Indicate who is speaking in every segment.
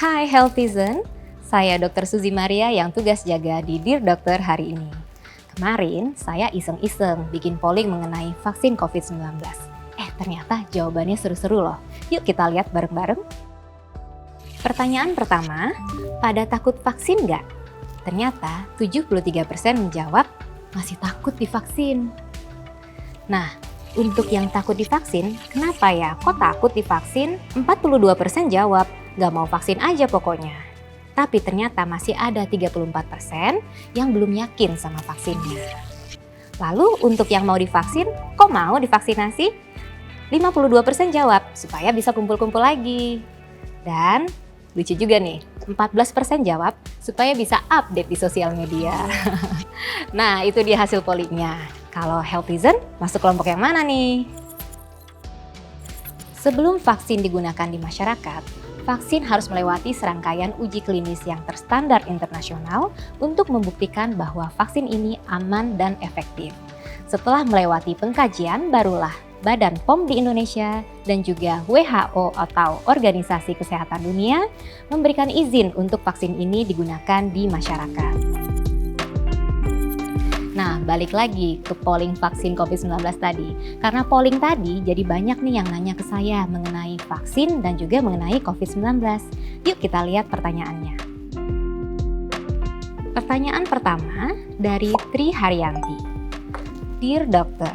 Speaker 1: Hai Healthizen, saya Dr. Suzy Maria yang tugas jaga di Dear Dokter hari ini. Kemarin saya iseng-iseng bikin polling mengenai vaksin COVID-19. Ternyata jawabannya seru-seru loh. Yuk kita lihat bareng-bareng. Pertanyaan pertama, pada takut vaksin nggak? Ternyata 73% menjawab masih takut divaksin. Nah, untuk yang takut divaksin, kenapa ya? Kok takut divaksin? 42% jawab, nggak mau vaksin aja pokoknya. Tapi ternyata masih ada 34% yang belum yakin sama vaksinnya. Lalu untuk yang mau divaksin, kok mau divaksinasi? 52% jawab, supaya bisa kumpul-kumpul lagi. Dan lucu juga nih, 14% jawab supaya bisa update di sosial media. Nah, itu dia hasil pollingnya. Kalau Healthizen, masuk kelompok yang mana nih? Sebelum vaksin digunakan di masyarakat, vaksin harus melewati serangkaian uji klinis yang terstandar internasional untuk membuktikan bahwa vaksin ini aman dan efektif. Setelah melewati pengkajian, barulah Badan POM di Indonesia dan juga WHO atau Organisasi Kesehatan Dunia memberikan izin untuk vaksin ini digunakan di masyarakat. Nah, balik lagi ke polling vaksin COVID-19 tadi. Karena polling tadi, jadi banyak nih yang nanya ke saya mengenai vaksin dan juga mengenai COVID-19. Yuk kita lihat pertanyaannya. Pertanyaan pertama dari Tri Haryanti. Dear Dokter,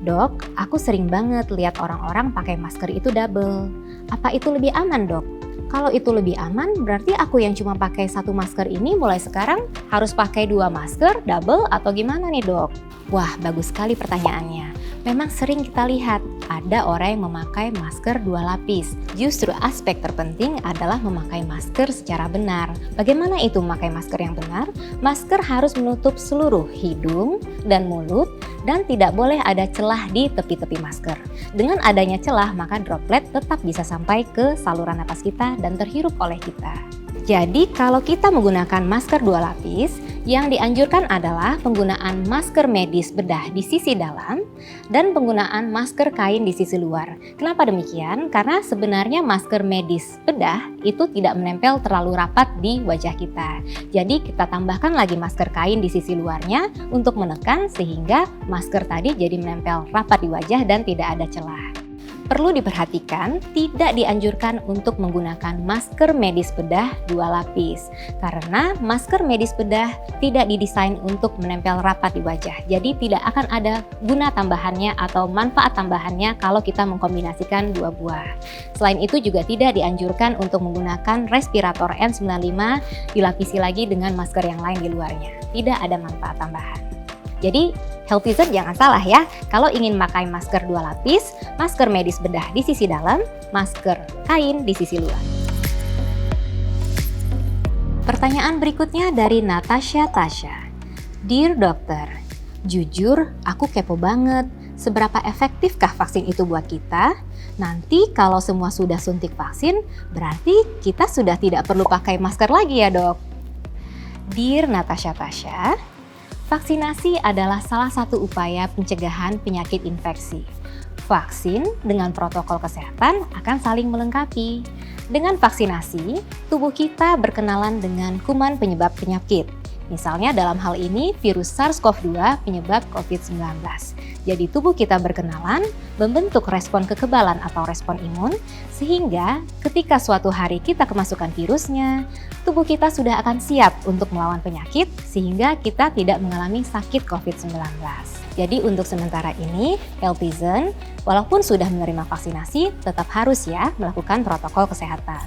Speaker 1: Dok, aku sering banget lihat orang-orang pakai masker itu double. Apa itu lebih aman, Dok? Kalau itu lebih aman, berarti aku yang cuma pakai satu masker ini mulai sekarang harus pakai 2 masker double atau gimana nih, Dok? Wah, bagus sekali pertanyaannya. Memang sering kita lihat ada orang yang memakai masker 2 lapis. Justru aspek terpenting adalah memakai masker secara benar. Bagaimana itu memakai masker yang benar? Masker harus menutup seluruh hidung dan mulut dan tidak boleh ada celah di tepi-tepi masker. Dengan adanya celah, maka droplet tetap bisa sampai ke saluran napas kita dan terhirup oleh kita. Jadi kalau kita menggunakan masker 2 lapis, yang dianjurkan adalah penggunaan masker medis bedah di sisi dalam dan penggunaan masker kain di sisi luar. Kenapa demikian? Karena sebenarnya masker medis bedah itu tidak menempel terlalu rapat di wajah kita. Jadi kita tambahkan lagi masker kain di sisi luarnya untuk menekan sehingga masker tadi jadi menempel rapat di wajah dan tidak ada celah. Perlu diperhatikan, tidak dianjurkan untuk menggunakan masker medis bedah 2 lapis. Karena masker medis bedah tidak didesain untuk menempel rapat di wajah. Jadi tidak akan ada guna tambahannya atau manfaat tambahannya kalau kita mengkombinasikan 2 buah. Selain itu juga tidak dianjurkan untuk menggunakan respirator N95 dilapisi lagi dengan masker yang lain di luarnya. Tidak ada manfaat tambahan. Jadi Healthizen jangan salah ya, kalau ingin memakai masker 2 lapis, masker medis bedah di sisi dalam, masker kain di sisi luar. Pertanyaan berikutnya dari Natasha Tasha. Dear Dokter, jujur aku kepo banget, seberapa efektifkah vaksin itu buat kita? Nanti kalau semua sudah suntik vaksin, berarti kita sudah tidak perlu pakai masker lagi ya, Dok? Dear Natasha Tasha, vaksinasi adalah salah satu upaya pencegahan penyakit infeksi. Vaksin dengan protokol kesehatan akan saling melengkapi. Dengan vaksinasi, tubuh kita berkenalan dengan kuman penyebab penyakit. Misalnya dalam hal ini virus SARS-CoV-2 penyebab COVID-19. Jadi tubuh kita berkenalan, membentuk respon kekebalan atau respon imun, sehingga ketika suatu hari kita kemasukan virusnya, tubuh kita sudah akan siap untuk melawan penyakit, sehingga kita tidak mengalami sakit COVID-19. Jadi untuk sementara ini, Healthizen, walaupun sudah menerima vaksinasi, tetap harus ya melakukan protokol kesehatan.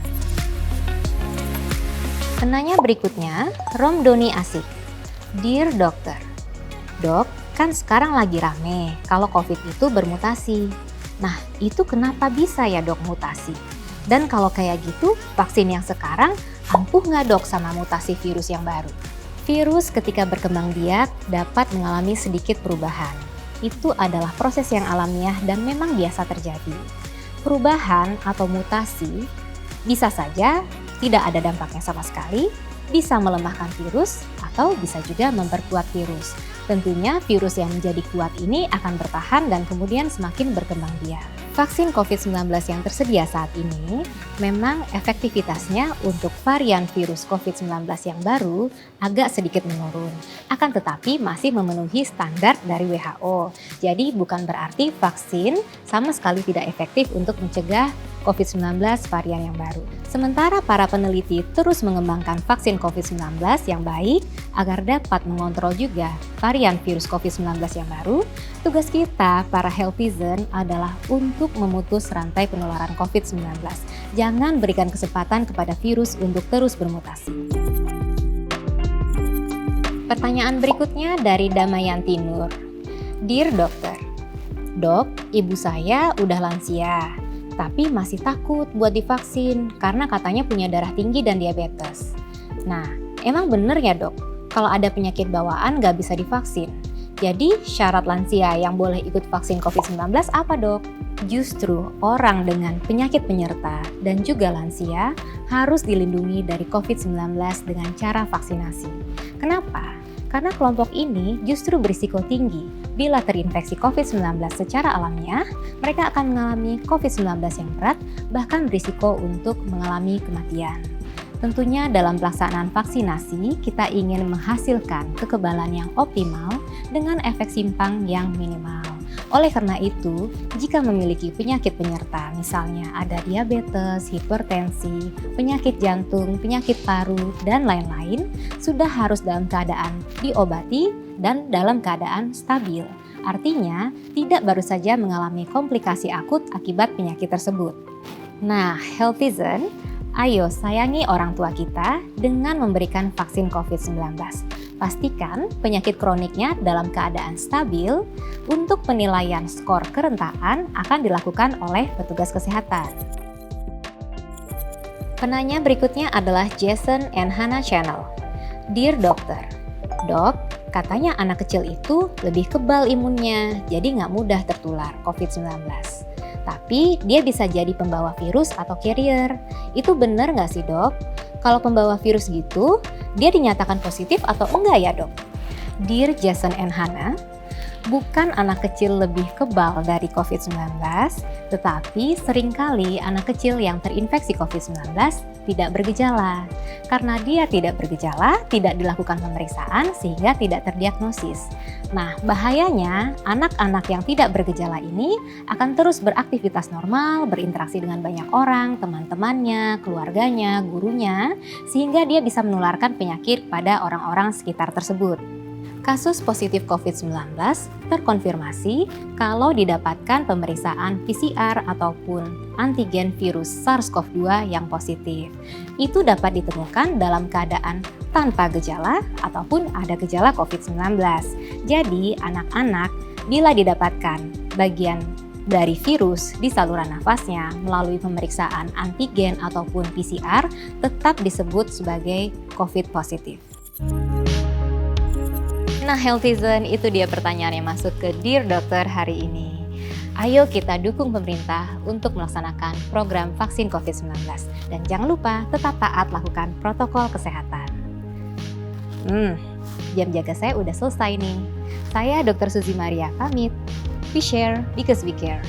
Speaker 1: Penanya berikutnya, Romdoni Asik. Dear Dokter, Dok, kan sekarang lagi rame kalau COVID itu bermutasi. Nah, itu kenapa bisa ya Dok mutasi? Dan kalau kayak gitu, vaksin yang sekarang ampuh nggak Dok sama mutasi virus yang baru? Virus ketika berkembang biak dapat mengalami sedikit perubahan. Itu adalah proses yang alamiah dan memang biasa terjadi. Perubahan atau mutasi bisa saja tidak ada dampaknya sama sekali, bisa melemahkan virus, atau bisa juga memperkuat virus. Tentunya virus yang menjadi kuat ini akan bertahan dan kemudian semakin berkembang biak. Vaksin COVID-19 yang tersedia saat ini memang efektivitasnya untuk varian virus COVID-19 yang baru agak sedikit menurun. Akan tetapi masih memenuhi standar dari WHO. Jadi bukan berarti vaksin sama sekali tidak efektif untuk mencegah COVID-19 varian yang baru. Sementara para peneliti terus mengembangkan vaksin COVID-19 yang baik agar dapat mengontrol juga varian virus COVID-19 yang baru, tugas kita para healthizen adalah untuk memutus rantai penularan COVID-19. Jangan berikan kesempatan kepada virus untuk terus bermutasi. Pertanyaan berikutnya dari Damayanti Nur. Dear Dokter, Dok, ibu saya udah lansia, tapi masih takut buat divaksin karena katanya punya darah tinggi dan diabetes. Nah, emang bener ya dok, kalau ada penyakit bawaan nggak bisa divaksin? Jadi syarat lansia yang boleh ikut vaksin COVID-19 apa dok? Justru orang dengan penyakit penyerta dan juga lansia harus dilindungi dari COVID-19 dengan cara vaksinasi. Kenapa? Karena kelompok ini justru berisiko tinggi. Bila terinfeksi COVID-19 secara alamiah, mereka akan mengalami COVID-19 yang berat, bahkan berisiko untuk mengalami kematian. Tentunya dalam pelaksanaan vaksinasi, kita ingin menghasilkan kekebalan yang optimal dengan efek simpang yang minimal. Oleh karena itu, jika memiliki penyakit penyerta, misalnya ada diabetes, hipertensi, penyakit jantung, penyakit paru, dan lain-lain, sudah harus dalam keadaan diobati dan dalam keadaan stabil. Artinya, tidak baru saja mengalami komplikasi akut akibat penyakit tersebut. Nah, healthizen, ayo sayangi orang tua kita dengan memberikan vaksin COVID-19. Pastikan penyakit kroniknya dalam keadaan stabil. Untuk penilaian skor kerentaan akan dilakukan oleh petugas kesehatan. Penanya berikutnya adalah Jason and Hannah Channel. Dear Dokter, Dok, katanya anak kecil itu lebih kebal imunnya, jadi nggak mudah tertular COVID-19. Tapi dia bisa jadi pembawa virus atau carrier. Itu benar nggak sih dok? Kalau pembawa virus gitu, dia dinyatakan positif atau enggak ya dok? Dear Jason and Hannah, bukan anak kecil lebih kebal dari COVID-19, tetapi seringkali anak kecil yang terinfeksi COVID-19 tidak bergejala. Karena dia tidak bergejala, tidak dilakukan pemeriksaan sehingga tidak terdiagnosis. Nah, bahayanya anak-anak yang tidak bergejala ini akan terus beraktivitas normal, berinteraksi dengan banyak orang, teman-temannya, keluarganya, gurunya, sehingga dia bisa menularkan penyakit pada orang-orang sekitar tersebut. Kasus positif COVID-19 terkonfirmasi kalau didapatkan pemeriksaan PCR ataupun antigen virus SARS-CoV-2 yang positif. Itu dapat ditemukan dalam keadaan tanpa gejala ataupun ada gejala COVID-19. Jadi, anak-anak bila didapatkan bagian dari virus di saluran nafasnya melalui pemeriksaan antigen ataupun PCR tetap disebut sebagai COVID positif. Nah, healthizen, itu dia pertanyaan yang masuk ke Dear Dokter hari ini. Ayo kita dukung pemerintah untuk melaksanakan program vaksin COVID-19. Dan jangan lupa tetap taat lakukan protokol kesehatan. Jam jaga saya udah selesai nih. Saya Dr. Suzy Maria pamit. We share because we care.